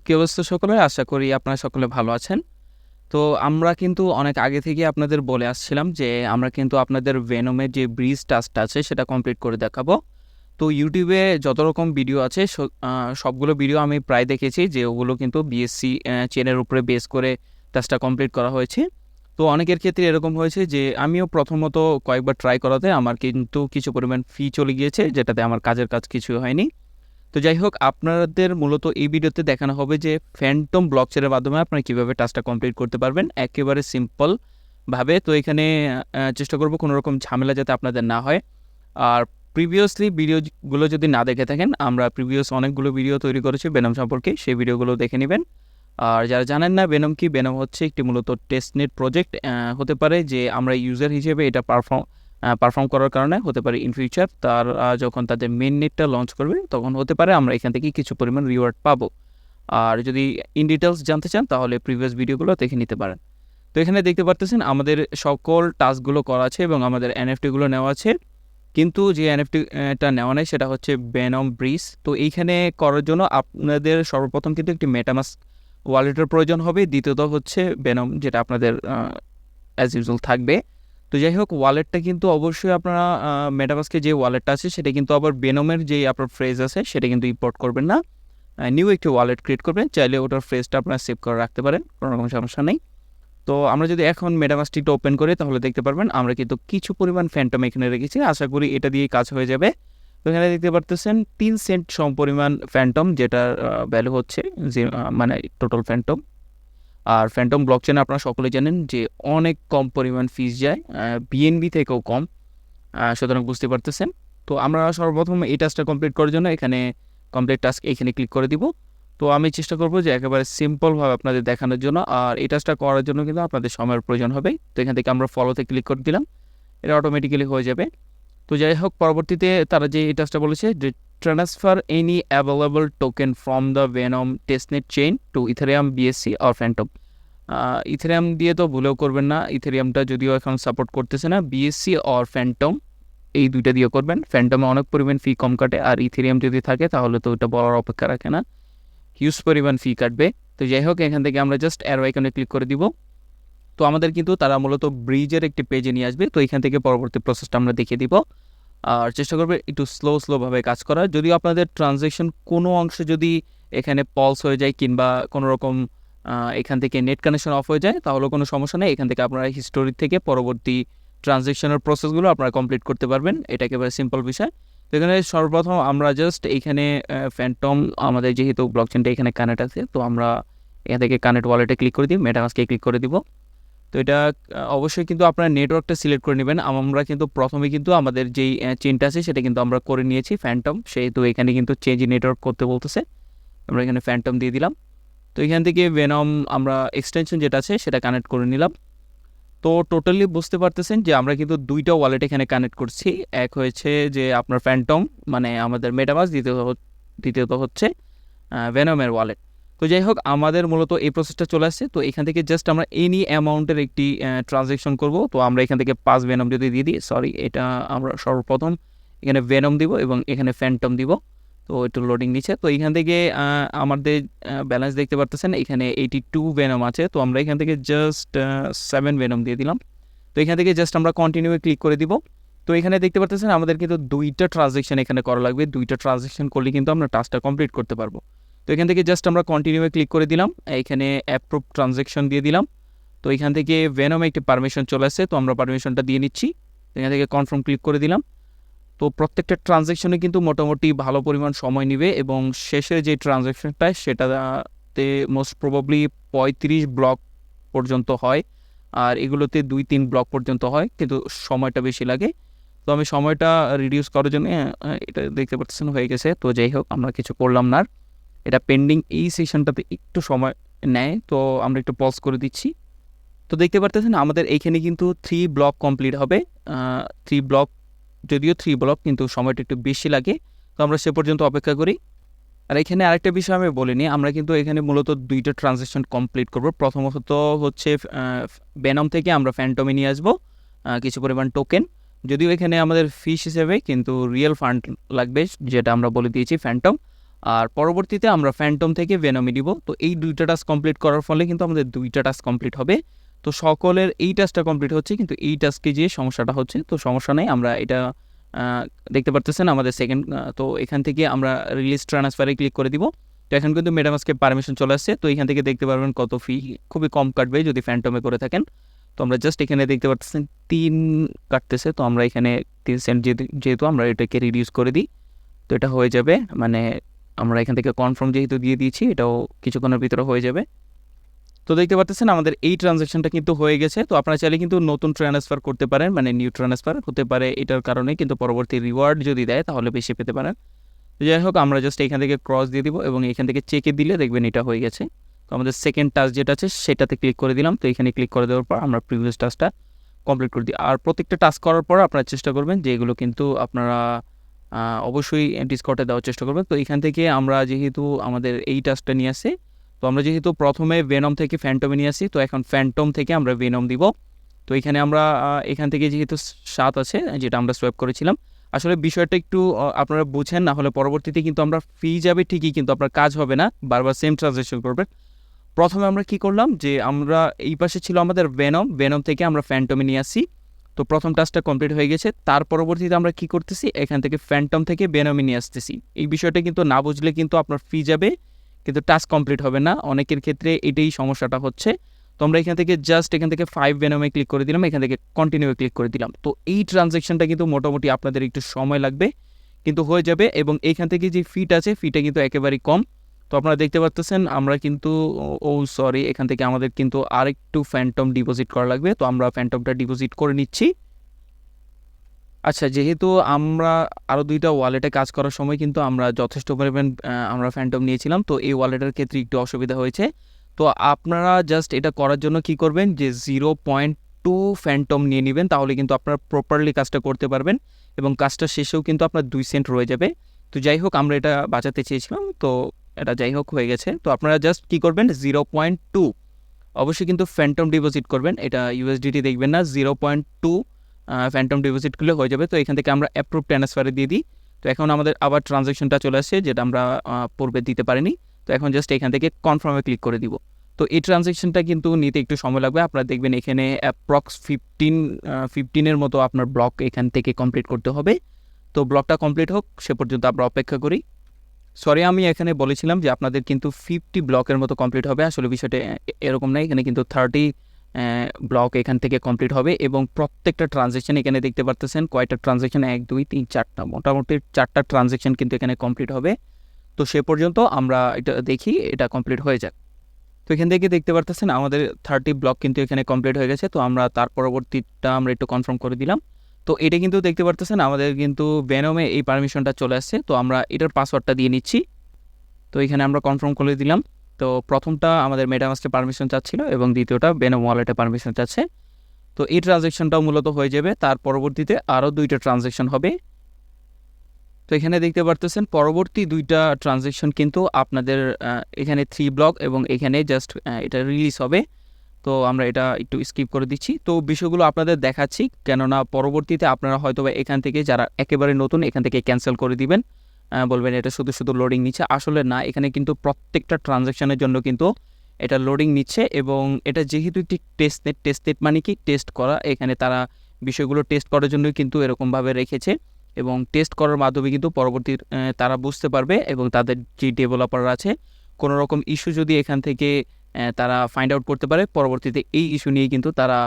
কি অবস্থা সকলের? আশা করি আপনারা সকলে ভালো আছেন। তো আমরা কিন্তু অনেক আগে থেকেই আপনাদের বলে আসছিলাম যে আমরা কিন্তু আপনাদের ভেনমের যে ব্রিজ টাস্কটা আছে সেটা কমপ্লিট করে দেখাবো। তো ইউটিউবে যত রকম ভিডিও আছে সবগুলো ভিডিও আমি প্রায় দেখেছি যে ওগুলো কিন্তু বিএসসি চেনের উপরে বেস করে টাস্কটা কমপ্লিট করা হয়েছে। তো অনেকের ক্ষেত্রে এরকম হয়েছে যে আমিও প্রথমত কয়েকবার ট্রাই করাতে আমার কিন্তু কিছু পরিমাণ ফি চলে গিয়েছে, যেটাতে আমার কাজের কাজ কিছুই হয়নি। তো যাই হোক, আপনাদের মূলত এই ভিডিওতে দেখানো হবে যে ফ্যান্টম ব্লকচেনের মাধ্যমে আপনারা কীভাবে টাস্কটা কমপ্লিট করতে পারবেন একেবারে সিম্পলভাবে। তো এখানে চেষ্টা করব কোনো রকম ঝামেলা যাতে আপনাদের না হয়। আর প্রিভিয়াসলি ভিডিওগুলো যদি না দেখে থাকেন, আমরা প্রিভিয়াস অনেকগুলো ভিডিও তৈরি করেছি ভেনম সম্পর্কে, সেই ভিডিওগুলো দেখে নেবেন। আর যারা জানেন না ভেনম কি, ভেনম হচ্ছে একটি মূলত টেস্টনেট প্রজেক্ট। হতে পারে যে আমরা ইউজার হিসেবে এটা পারফর্ম করার কারণে, হতে পারে ইন ফিউচার তার যখন তাদের মেন নেটটা লঞ্চ করবে তখন হতে পারে আমরা এখান থেকে কিছু পরিমাণ রিওয়ার্ড পাবো। আর যদি ইন ডিটেলস জানতে চান তাহলে প্রিভিয়াস ভিডিওগুলো দেখে নিতে পারেন। তো এখানে দেখতে পারতেছেন আমাদের সকল টাস্কগুলো করা আছে এবং আমাদের এনএফটিগুলো নেওয়া আছে, কিন্তু যে এনএফটিটা নেওয়া নেই সেটা হচ্ছে ভেনম ব্রিজ। তো এইখানে করার জন্য আপনাদের সর্বপ্রথম কিন্তু একটি মেটামাস্ক ওয়ালেটের প্রয়োজন হবে, দ্বিতীয়ত হচ্ছে ভেনম, যেটা আপনাদের অ্যাজ ইউজুয়াল থাকবে। তো যাই হোক, ওয়ালেটটা কিন্তু অবশ্যই আপনারা মেটামাস্কে যে ওয়ালেটটা আছে সেটা কিন্তু আবার ভেনমের যে আপনার ফ্রেজ আছে সেটা কিন্তু ইম্পোর্ট করবেন না, নিউ একটি ওয়ালেট ক্রিয়েট করবেন। চাইলে ওটার ফ্রেজটা আপনারা সেভ করে রাখতে পারেন, কোনো রকম সমস্যা নেই। তো আমরা যদি এখন মেটামাস্কটা ওপেন করি তাহলে দেখতে পারবেন আমরা কিন্তু কিছু পরিমাণ ফ্যান্টম এখানে রেখেছি। আশা করি এটা দিয়েই কাজ হয়ে যাবে। তো এখানে দেখতে পারতেছেন 3 সেন্ট সম পরিমাণ ফ্যান্টম, যেটার ভ্যালু হচ্ছে যে মানে টোটাল ফ্যান্টম। আর ফ্যান্টম ব্লকচেনে আপনারা সকলে জানেন যে অনেক কম পরিমাণ ফিস যায়, বিএনবি থেকেও কম, সুতরাং বুঝতে পারতেছেন। তো আমরা সর্বপ্রথম এই টাস্কটা কমপ্লিট করার জন্য এখানে কমপ্লিট টাস্ক এখানে ক্লিক করে দিব। তো আমি চেষ্টা করব যে একেবারে সিম্পলভাবে আপনাদের দেখানোর জন্য। আর এই টাস্কটা করার জন্য কিন্তু আপনাদের সময়ের প্রয়োজন হবে। তো এখান থেকে আমরা ফলোতে ক্লিক করে দিলাম, এটা অটোমেটিক্যালি হয়ে যাবে। তো যাই হোক, পরবর্তীতে তারা যে এই টাস্কটা বলেছে যে transfer any available token from the Venom testnet chain to Ethereum, BSC or Fantom. Ethereum দিয়ে তো ভুলেও করবেন না, ইথেরিয়ামটা যদিও এখন সাপোর্ট করতেছে না। বিএসসি অর ফ্যান্টম এই দুইটা দিয়ে করবেন। ফ্যান্টমে অনেক পরিমাণ ফি কম কাটে, আর ইথেরিয়াম যদি থাকে তাহলে তো ওটা বলার অপেক্ষা রাখে না, হিউজ পরিমাণ ফি কাটবে। তো যাই হোক, এখান থেকে আমরা জাস্ট অ্যারো আইকনে ক্লিক করে দিব। তো আমাদের কিন্তু তারা মূলত ব্রিজের একটি পেজে নিয়ে আসবে। তো এখান থেকে পরবর্তী প্রসেসটা আমরা দেখিয়ে দিব। আর চেষ্টা করবে একটু স্লোভাবে কাজ করার। যদিও আপনাদের ট্রানজ্যাকশন কোনো অংশে যদি এখানে পলস হয়ে যায় কিংবা কোনো রকম এখান থেকে নেট কানেকশন অফ হয়ে যায় তাহলে কোনো সমস্যা নেই, এখান থেকে আপনারা হিস্টোরি থেকে পরবর্তী ট্রানজ্যাকশনের প্রসেসগুলো আপনারা কমপ্লিট করতে পারবেন। এটা একেবারে সিম্পল বিষয়। তো এখানে সর্বপ্রথম আমরা জাস্ট এইখানে ফ্যান্টম, আমাদের যেহেতু ব্লকচেনটা এখানে কানেক্ট আছে, তো আমরা এখান থেকে কানেক্ট ওয়ালেটে ক্লিক করে দিই, মেটামাস্কে ক্লিক করে দিব। তো এটা অবশ্যই কিন্তু আপনারা নেটওয়ার্কটা সিলেক্ট করে নেবেন। আমরা কিন্তু প্রথমে কিন্তু আমাদের যেই চেনটা আছে সেটা কিন্তু আমরা করে নিয়েছি ফ্যান্টম, সেহেতু এখানে কিন্তু চেঞ্জ নেটওয়ার্ক করতে বলতেছে, আমরা এখানে ফ্যান্টম দিয়ে দিলাম। তো এখান থেকে ভেনম আমরা এক্সটেনশন যেটা আছে সেটা কানেক্ট করে নিলাম। তো টোটালি বুঝতে পারতেছেন যে আমরা কিন্তু দুইটা ওয়ালেট এখানে কানেক্ট করছি। এক হয়েছে যে আপনার ফ্যান্টম মানে আমাদের মেটামাস্ক, দ্বিতীয়ত হচ্ছে ভেনমের ওয়ালেট। তো যাই হোক, আমাদের মূলত এই প্রসেসটা চলে আসছে। তো এখান থেকে জাস্ট আমরা এনি অ্যামাউন্টের একটি ট্রানজ্যাকশন করব। তো আমরা এখান থেকে 5 ভেনম যদি দিয়ে দিই, সরি এটা আমরা সর্বপ্রথম এখানে ভেনম দিব এবং এখানে ফ্যান্টম দিব। তো একটু লোডিং নিচ্ছে। তো এখান থেকে আমাদের ব্যালেন্স দেখতে পারতেছেন এখানে 82 ভেনম আছে। তো আমরা এখান থেকে জাস্ট 7 ভেনম দিয়ে দিলাম। তো এখান থেকে জাস্ট আমরা কন্টিনিউ ক্লিক করে দিব। তো এখানে দেখতে পারতেছেন আমাদের কিন্তু দুইটা ট্রানজ্যাকশন এখানে করা লাগবে, দুইটা ট্রানজ্যাকশন করলে কিন্তু আমরা টাস্কটা কমপ্লিট করতে পারবো। তো এখান থেকে জাস্ট আমরা কন্টিনিউ ক্লিক করে দিলাম, এখানে অ্যাপ্রুভ ট্রানজ্যাকশন দিয়ে দিলাম। তো এখান থেকে ভেনমে একটি পারমিশন চলে আসছে, তো আমরা পারমিশনটা দিয়ে নিচ্ছি। এখান থেকে কনফার্ম ক্লিক করে দিলাম। তো প্রত্যেকটা ট্রানজ্যাকশনে কিন্তু মোটামুটি ভালো পরিমাণ সময় নেবে এবং শেষের যে ট্রানজ্যাকশনটা সেটাতে মোস্ট প্রবাবলি 35 ব্লক পর্যন্ত হয়, আর এগুলোতে 2-3 ব্লক পর্যন্ত হয়, কিন্তু সময়টা বেশি লাগে। তো আমি সময়টা রিডিউস করার জন্য এটা দেখতে পাচ্ছেন হয়ে গেছে। তো যাই হোক, আমরা কিছু করলাম না, এটা পেন্ডিং। এই সেশনটাতে একটু সময় নেয়, তো আমরা একটু পজ করে দিচ্ছি। তো দেখতে পারতেছেন আমাদের এইখানে কিন্তু 3 ব্লক কমপ্লিট হবে। 3 ব্লক, যদিও 3 ব্লক, কিন্তু সময়টা একটু বেশি লাগে। তো আমরা সে পর্যন্ত অপেক্ষা করি। আর এখানে আরেকটা বিষয় আমি বলিনি, আমরা কিন্তু এখানে মূলত 2টা ট্রানজ্যাকশন কমপ্লিট করব। প্রথমত হচ্ছে ভেনম থেকে আমরা ফ্যান্টমে নিয়ে আসবো কিছু পরিমাণ টোকেন, যদিও এখানে আমাদের ফিস হিসেবে কিন্তু রিয়েল ফান্ড লাগবে, যেটা আমরা বলে দিয়েছি ফ্যান্টম। আর পরবর্তীতে আমরা ফ্যান্টম থেকে ভেনমে নিব। তো এই 2টা টাস্ক কমপ্লিট করার ফলে কিন্তু আমাদের 2টা টাস্ক কমপ্লিট হবে। তো সকলের এই টাস্কটা কমপ্লিট হচ্ছে, কিন্তু এই টাস্কে যে সমস্যাটা হচ্ছে, তো সমস্যা নেই, আমরা এটা দেখতে পারতেছেন আমাদের সেকেন্ড। তো এখান থেকে আমরা রিলিজ ট্রান্সফারে ক্লিক করে দিব। তো এখন কিন্তু মেটামাস্কের পারমিশন চলে আসছে। তো এখান থেকে দেখতে পারবেন কত ফি, খুবই কম কাটবে যদি ফ্যান্টমে করে থাকেন। তো আমরা জাস্ট এখানে দেখতে পাচ্ছেন 3 কাটতেছে। তো আমরা এখানে 3 সেন্ট যেহেতু আমরা এটাকে রিডিউস করে দিই, তো এটা হয়ে যাবে। মানে আমরা এখান থেকে কনফার্ম যেহেতু দিয়ে দিয়েছি, এটাও কিছুক্ষণের ভিতরে হয়ে যাবে। তো দেখতে পাচ্ছেন আমাদের এই ট্রানজ্যাকশনটা কিন্তু হয়ে গেছে। তো আপনারা চাইলে কিন্তু নতুন ট্রান্সফার করতে পারেন, মানে নিউ ট্রান্সফার হতে পারে, এটার কারণে কিন্তু পরবর্তী রিওয়ার্ড যদি দেয় তাহলে বেশি পেতে পারেন। যাই হোক, আমরা জাস্ট এখান থেকে ক্রস দিয়ে দিব এবং এখান থেকে চেকে দিলে দেখবেন এটা হয়ে গেছে। তো আমাদের সেকেন্ড টাস্ক যেটা আছে সেটাতে ক্লিক করে দিলাম। তো এখানে ক্লিক করে দেওয়ার পর আমরা প্রিভিয়াস টাস্কটা কমপ্লিট করে দিই। আর প্রত্যেকটা টাস্ক করার পর আপনারা চেষ্টা করবেন যে এগুলো কিন্তু আপনারা অবশ্যই ডিসকর্ডে দেওয়ার চেষ্টা করবেন। তো এখান থেকে আমরা যেহেতু আমাদের এই টাস্কটা নিয়ে আসি, তো আমরা যেহেতু প্রথমে ভেনম থেকে ফ্যান্টমে নিয়ে আসি, তো এখন ফ্যান্টম থেকে আমরা ভেনম দিব। তো এখানে আমরা এখান থেকে যেহেতু 7 আছে যেটা আমরা সোয়াইপ করেছিলাম, আসলে বিষয়টা একটু আপনারা বুঝেন, না হলে পরবর্তীতে কিন্তু আমরা ফি যাবে ঠিকই, কিন্তু আপনার কাজ হবে না, বারবার সেম ট্রানজ্যাকশন করবেন। প্রথমে আমরা কি করলাম যে আমরা এই পাশে ছিল আমাদের ভেনম থেকে আমরা ফ্যান্টমে নিয়ে আসি। তো প্রথম টাস্কটা কমপ্লিট হয়ে গেছে। তার পরবর্তীতে আমরা কি করতেছি, এখান থেকে ফ্যান্টম থেকে ভেনমে নিয়ে আসতেছি। এই বিষয়টা কিন্তু না বুঝলে কিন্তু আপনার ফি যাবে, কিন্তু টাস্ক কমপ্লিট হবে না। অনেকের ক্ষেত্রে এটাই সমস্যাটা হচ্ছে। তো আমরা এখান থেকে জাস্ট এখান থেকে 5 ভেনমে ক্লিক করে দিলাম, এখান থেকে কন্টিনিউ ক্লিক করে দিলাম। তো এই ট্রানজ্যাকশনটা কিন্তু মোটামুটি আপনাদের একটু সময় লাগবে, কিন্তু হয়ে যাবে। এবং এইখান থেকে যে ফিটা আছে, ফিটা কিন্তু একেবারেই কম। তো আপনারা দেখতে পাচ্ছেন আমরা কিন্তু সরি, এখান থেকে আমাদের কিন্তু আরেকটু ফ্যান্টম ডিপোজিট করা লাগবে। তো আমরা ফ্যান্টমটা ডিপোজিট করে নিচ্ছি। আচ্ছা, যেহেতু আমরা আরও 2টা ওয়ালেটে কাজ করার সময় কিন্তু আমরা যথেষ্ট পরিমাণ আমরা ফ্যান্টম নিয়েছিলাম, তো এই ওয়ালেটের ক্ষেত্রে একটু অসুবিধা হয়েছে। তো আপনারা জাস্ট এটা করার জন্য কি করবেন যে 0.2 ফ্যান্টম নিয়ে নেবেন, তাহলে কিন্তু আপনারা প্রপারলি কাজটা করতে পারবেন এবং কাজটা শেষেও কিন্তু আপনার 2 সেন্ট রয়ে যাবে। তো যাই হোক, আমরা এটা বাঁচাতে চেয়েছিলাম, তো এটা যাই হোক হয়ে গেছে। তো আপনারা জাস্ট কি করবেন 0.2 অবশ্যই কিন্তু ফ্যান্টম ডিপোজিট করবেন, এটা ইউএসডিটি দেখবেন না, 0.2 ফ্যান্টম ডিপোজিট করলে হয়ে যাবে। তো এখান থেকে আমরা অ্যাপ্রুভ ট্রান্সফারে দিয়ে দিই। তো এখন আমাদের আবার ট্রানজ্যাকশনটা চলে আসছে, যেটা আমরা পূর্বে দিতে পারিনি। তো এখন জাস্ট এখান থেকে কনফার্মে ক্লিক করে দিব। তো এই ট্রানজ্যাকশনটা কিন্তু নিতে একটু সময় লাগবে। আপনারা দেখবেন এখানে অ্যাপ্রক্স 15-এর মতো আপনার ব্লক এখান থেকে কমপ্লিট করতে হবে। তো ব্লকটা কমপ্লিট হোক, সে পর্যন্ত আমরা অপেক্ষা করি। সরি, আমি এখানে বলেছিলাম যে আপনাদের কিন্তু 50 ব্লকের মতো কমপ্লিট হবে, আসলে বিষয়টা এরকম না। এখানে কিন্তু 30 ব্লক এখান থেকে কমপ্লিট হবে এবং প্রত্যেকটা ট্রানজ্যাকশন এখানে দেখতে পারতেছেন কয়টা ট্রানজ্যাকশন, 1 2 3 4টা, মোটামুটি 4টা ট্রানজ্যাকশন কিন্তু এখানে কমপ্লিট হবে। তো সে পর্যন্ত আমরা এটা দেখি এটা কমপ্লিট হয়ে যাক। তো এখান থেকে দেখতে পারতেছেন আমাদের 30 ব্লক কিন্তু এখানে কমপ্লিট হয়ে গেছে। তো আমরা তার পরবর্তীটা আমরা একটু কনফার্ম করে দিলাম। তো এটা কিন্তু দেখতে পারতেছেন আমাদের কিন্তু ভেনমে এই পারমিশনটা চলে আসছে। তো আমরা এটার পাসওয়ার্ডটা দিয়ে নিচ্ছি। তো এখানে আমরা কনফার্ম করে দিলাম। তো প্রথমটা আমাদের মেটামাস্কে পারমিশন চাচ্ছিল এবং দ্বিতীয়টা ভেনম ওয়ালেটে পারমিশন চাচ্ছে। তো এই ট্রানজ্যাকশনটাও মূলত হয়ে যাবে, তার পরবর্তীতে আরও 2টা ট্রানজ্যাকশন হবে। তো এখানে দেখতে পারতেছেন পরবর্তী 2টা ট্রানজ্যাকশন কিন্তু আপনাদের এখানে 3 ব্লক এবং এখানে জাস্ট এটা রিলিজ হবে। তো আমরা এটা একটু স্কিপ করে দিচ্ছি। তো বিষয়গুলো আপনাদের দেখাচ্ছি, কেননা পরবর্তীতে আপনারা হয়তো এখান থেকে যারা একেবারে নতুন এখান থেকে ক্যান্সেল করে দিবেন, বলবেন এটা শুধু শুধু লোডিং নিচ্ছে। আসলে না, এখানে কিন্তু প্রত্যেকটা ট্রানজ্যাকশনের জন্য কিন্তু এটা লোডিং নিচ্ছে এবং এটা যেহেতু একটি টেস্টনেট মানে কি টেস্ট করা, এখানে তারা বিষয়গুলো টেস্ট করার জন্যই কিন্তু এরকমভাবে রেখেছে এবং টেস্ট করার মাধ্যমে কিন্তু পরবর্তী তারা বুঝতে পারবে এবং তাদের যে ডেভেলপাররা আছে কোনো রকম ইস্যু যদি এখান থেকে তারা ফাইন্ড আউট করতে পারে, পরবর্তীতে এই ইস্যু নিয়ে কিন্তু তারা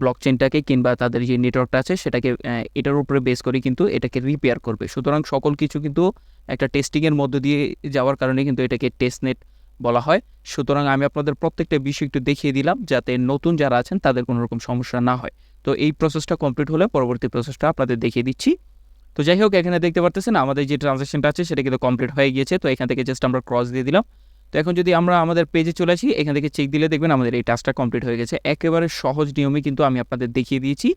ব্লকচেনটাকে কিংবা তাদের যে নেটওয়ার্কটা আছে সেটাকে এটার উপরে বেস করে কিন্তু এটাকে রিপেয়ার করবে। সুতরাং সকল কিছু কিন্তু একটা টেস্টিংয়ের মধ্য দিয়ে যাওয়ার কারণে কিন্তু এটাকে টেস্টনেট বলা হয়। সুতরাং আমি আপনাদের প্রত্যেকটা বিষয় একটু দেখিয়ে দিলাম যাতে নতুন যারা আছেন তাদের কোনো রকম সমস্যা না হয়। তো এই প্রসেসটা কমপ্লিট হলে পরবর্তী প্রসেসটা আপনাদের দেখিয়ে দিচ্ছি। তো যাই হোক, এখানে দেখতে পারতেছেন আমাদের যে ট্রানজ্যাকশনটা আছে সেটা কিন্তু কমপ্লিট হয়ে গিয়েছে। তো এখান থেকে জাস্ট আমরা ক্রস দিয়ে দিলাম। তো এখন যদি আমরা আমাদের পেজে চলে আসি, এখান থেকে চেক দিলে দেখবেন আমাদের এই টাস্কটা কমপ্লিট হয়ে গেছে। একেবারে সহজ নিয়মে কিন্তু আমি আপনাদের দেখিয়ে দিয়েছি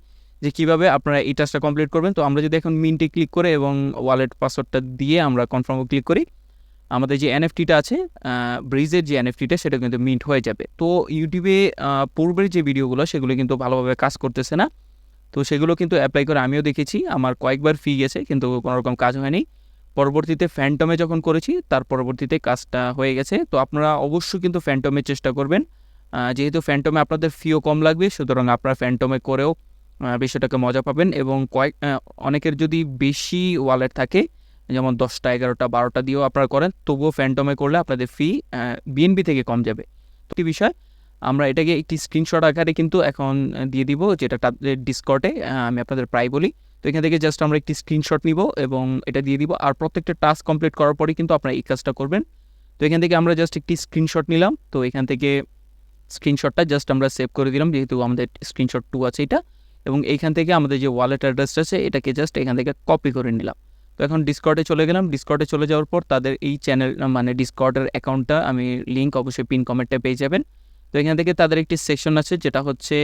যে কীভাবে আপনারা এই টাস্কটা কমপ্লিট করবেন। তো আমরা যদি এখন মিন্টে ক্লিক করে এবং ওয়ালেট পাসওয়ার্ডটা দিয়ে আমরা কনফার্মে ক্লিক করি, আমাদের যে এনএফটিটা আছে ব্রিজের যে এনএফটিটা সেটা কিন্তু মিন্ট হয়ে যাবে। তো ইউটিউবে পূর্বের যে ভিডিওগুলো সেগুলো কিন্তু ভালোভাবে কাজ করতেছে না, তো সেগুলো কিন্তু অ্যাপ্লাই করে আমিও দেখেছি, আমার কয়েকবার ফি গেছে কিন্তু কোনো রকম কাজ হয়নি। পরবর্তীতে ফ্যান্টমে যখন করেছি তার পরবর্তীতে কাজটা হয়ে গেছে। তো আপনারা অবশ্যই কিন্তু ফ্যান্টমে চেষ্টা করবেন। যেহেতু ফ্যান্টমে আপনাদের ফিও কম লাগবে, সুতরাং আপনারা ফ্যান্টমে করেও বিষয়টাকে মজা পাবেন। এবং অনেকের যদি বেশি ওয়ালেট থাকে, যেমন 10টা 11টা 12টা দিয়েও আপনারা করেন, তবুও ফ্যান্টমে করলে আপনাদের ফি বিএনবি থেকে কম যাবে। তো একটি বিষয়, আমরা এটাকে একটি স্ক্রিনশট আকারে কিন্তু এখন দিয়ে দিব, যেটা তাদের ডিসকর্ডে আমি আপনাদের প্রায় বলি। তো এখান থেকে জাস্ট আমরা একটি স্ক্রিনশট নিব এবং এটা দিয়ে দিব। আর প্রত্যেকটা টাস্ক কমপ্লিট করার পরেই কিন্তু আপনারা এই কাজটা করবেন। তো এখান থেকে আমরা জাস্ট একটি স্ক্রিনশট নিলাম। তো এখান থেকে স্ক্রিনশটটা জাস্ট আমরা সেভ করে দিলাম, যেহেতু আমাদের স্ক্রিনশট 2 আছে এটা। এবং এইখান থেকে আমাদের যে ওয়ালেট অ্যাড্রেসটা আছে এটাকে জাস্ট এখান থেকে কপি করে নিলাম। তো এখন ডিসকর্ডে চলে গেলাম। ডিসকর্ডে চলে যাওয়ার পর তাদের এই চ্যানেল মানে ডিসকর্ডের অ্যাকাউন্টটা আমি লিঙ্ক অবশ্যই পিন কমেন্টে পেয়ে যাবেন। তো এখান থেকে তাদের একটি সেকশন আছে যেটা হচ্ছে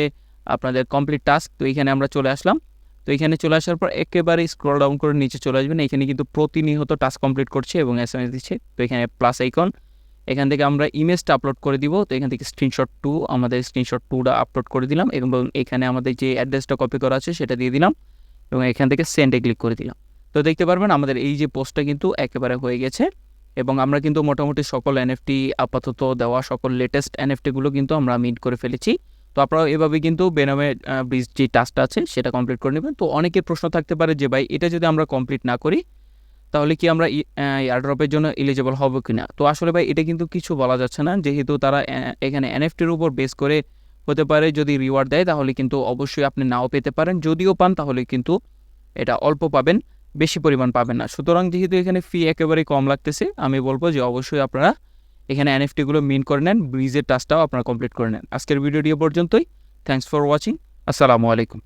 আপনাদের কমপ্লিট টাস্ক। তো এখানে আমরা চলে আসলাম। তো এখানে চলে আসার পর একেবারে স্ক্রল ডাউন করে নিচে চলে আসবেন। এখানে কিন্তু প্রতিনিয়ত টাস্ক কমপ্লিট করছে এবং SMS দিচ্ছে। তো এখানে প্লাস আইকন, এখান থেকে আমরা ইমেজটা আপলোড করে দিব। তো এখান থেকে স্ক্রিনশট 2, আমাদের স্ক্রিনশট 2টা আপলোড করে দিলাম এবং এখানে আমাদের যে অ্যাড্রেসটা কপি করা আছে সেটা দিয়ে দিলাম এবং এখান থেকে সেন্ডে ক্লিক করে দিলাম। তো দেখতে পারবেন আমাদের এই যে পোস্টটা কিন্তু একেবারে হয়ে গেছে এবং আমরা কিন্তু মোটামুটি সকল NFT আপাতত দেওয়া সকল লেটেস্ট NFTগুলো কিন্তু আমরা মিট করে ফেলেছি। তো আপনারাও এভাবে কিন্তু বেনমের ব্রিজ যে টাস্কটা আছে সেটা কমপ্লিট করে নেবেন। তো অনেকের প্রশ্ন থাকতে পারে যে ভাই এটা যদি আমরা কমপ্লিট না করি তাহলে কি আমরা এয়ারড্রপের জন্য এলিজিবল হব কিনা? তো আসলে ভাই এটা কিন্তু কিছু বলা যাচ্ছে না, যেহেতু তারা এখানে NFTর উপর বেস করে হতে পারে। যদি রিওয়ার্ড দেয় তাহলে কিন্তু অবশ্যই আপনি নাও পেতে পারেন, যদিও পান তাহলে কিন্তু এটা অল্প পাবেন, বেশি পরিমাণ পাবেন না। সুতরাং যেহেতু এখানে ফি একেবারেই কম লাগতেছে, আমি বলবো যে অবশ্যই আপনারা এখানে NFTগুলো মিন করে নেন, ব্রিজের টাস্কটাও আপনারা কমপ্লিট করে নেন। আজকের ভিডিওটি পর্যন্তই। Thanks for watching. আসসালামু আলাইকুম।